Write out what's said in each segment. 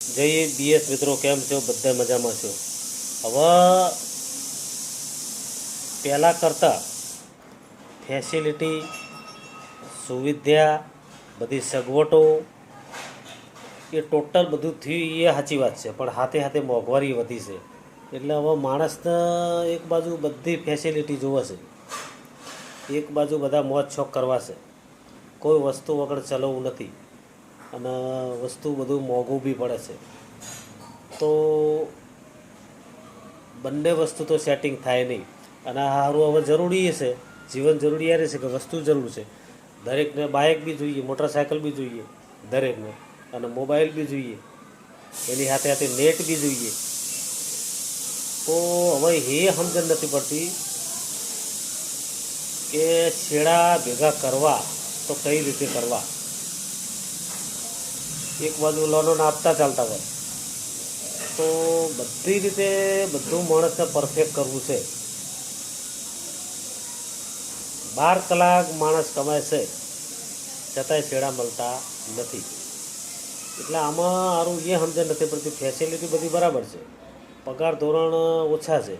જય બીએસ મિત્રો, કેમ છો? બધા મજામાં છો? હવે પહેલાં કરતાં ફેસિલિટી, સુવિધા, બધી સગવડો એ ટોટલ બધું થયું એ સાચી વાત છે, પણ હાથે હાથે મોંઘવારી વધી છે. એટલે હવે માણસને એક બાજુ બધી ફેસિલિટી જોવે છે, એક બાજુ બધા મોજ શોખ કરવા છે. કોઈ વસ્તુ વગર ચલાવવું નથી અને વસ્તુ બધું મોંઘું બી પડે છે. તો બંને વસ્તુ તો સેટિંગ થાય નહીં. અને આ સારું હવે જરૂરી છે, જીવન જરૂરિયાત છે કે વસ્તુ જરૂર છે. દરેકને બાઇક બી જોઈએ, મોટરસાયકલ બી જોઈએ દરેકને, અને મોબાઈલ બી જોઈએ, એની સાથે સાથે નેટ બી જોઈએ. તો હવે એ સમજણ નથી પડતી કે છેડા ભેગા કરવા તો કઈ રીતે કરવા. એક બાજુ લોન આપતા ચાલતા હોય તો બધી રીતે બધું માણસને પરફેક્ટ કરવું છે. 12 કલાક માણસ કમાય છે છતાંય છેડા મળતા નથી. એટલે આમાં સારું એ સમજણ નથી પડતી. ફેસિલિટી બધી બરાબર છે, પગાર ધોરણ ઓછા છે,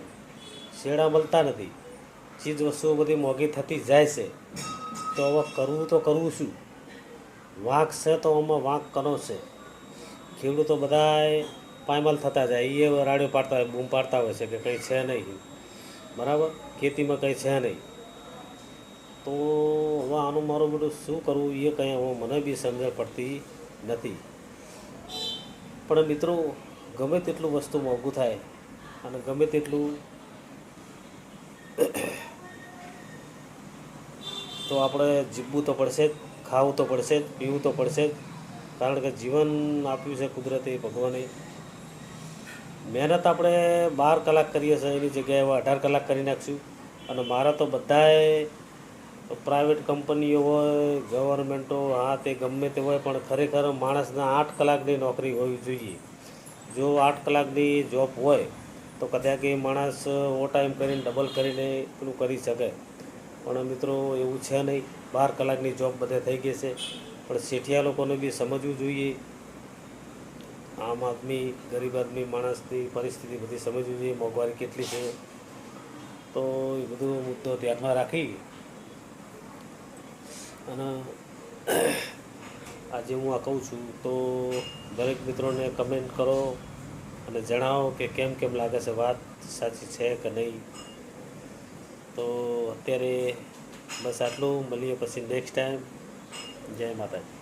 છેડા મળતા નથી, ચીજ વસ્તુઓ બધી મોંઘી થતી જાય છે. તો હવે કરવું શું? વાંક છે તો આમાં વાંક કનો છે. ખેડૂતો બધાય પાયમાલ થતા જાય, એ રાડ્યો પાડતા હોય, બૂમ પાડતા હોય છે કે કંઈ છે નહીં, બરાબર, ખેતીમાં કંઈ છે નહીં. તો હવે આનું મારું બધું શું કરવું એ કંઈ હવે મને બી સમજણ પડતી નથી. પણ મિત્રો, ગમે તેટલું વસ્તુ મોંઘું થાય અને ગમે તેટલું તો આપણે જીવવું તો પડશે જ, ખાવું તો પડશે જ, પીવું તો પડશે જ. કારણ કે જીવન આપ્યું છે કુદરતે, ભગવાને. મહેનત આપણે 12 કલાક કરીએ છીએ, એની જગ્યાએ હવે 18 કલાક કરી નાખશું. અને મારા તો બધાએ પ્રાઇવેટ કંપનીઓ હોય, ગવર્મેન્ટો, હા તે ગમે તે હોય, પણ ખરેખર માણસને 8 કલાકની નોકરી હોવી જોઈએ. જો 8 કલાકની જોબ હોય તો કદાચ એ માણસ ઓવરટાઈમ કરીને ડબલ કરીને પેલું કરી શકે. પણ મિત્રો એવું છે નહીં. 12 કલાકની જોબ બધે થઈ ગઈ છે. પણ શેઠિયા લોકોને બી સમજવું જોઈએ. આમ આદમી, ગરીબ આદમી માણસની પરિસ્થિતિ બધી સમજવી જોઈએ, મોંઘવારી કેટલી છે. તો એ બધું મુદ્દો ધ્યાનમાં રાખી અને આજે હું આ કહું છું તો દરેક મિત્રોને કમેન્ટ કરો અને જણાવો કે કેમ કેમ લાગે છે, વાત સાચી છે કે નહીં. તો અત્યારે બસ આટલું. મળીએ પછી નેક્સ્ટ ટાઈમ. જય માતાજી.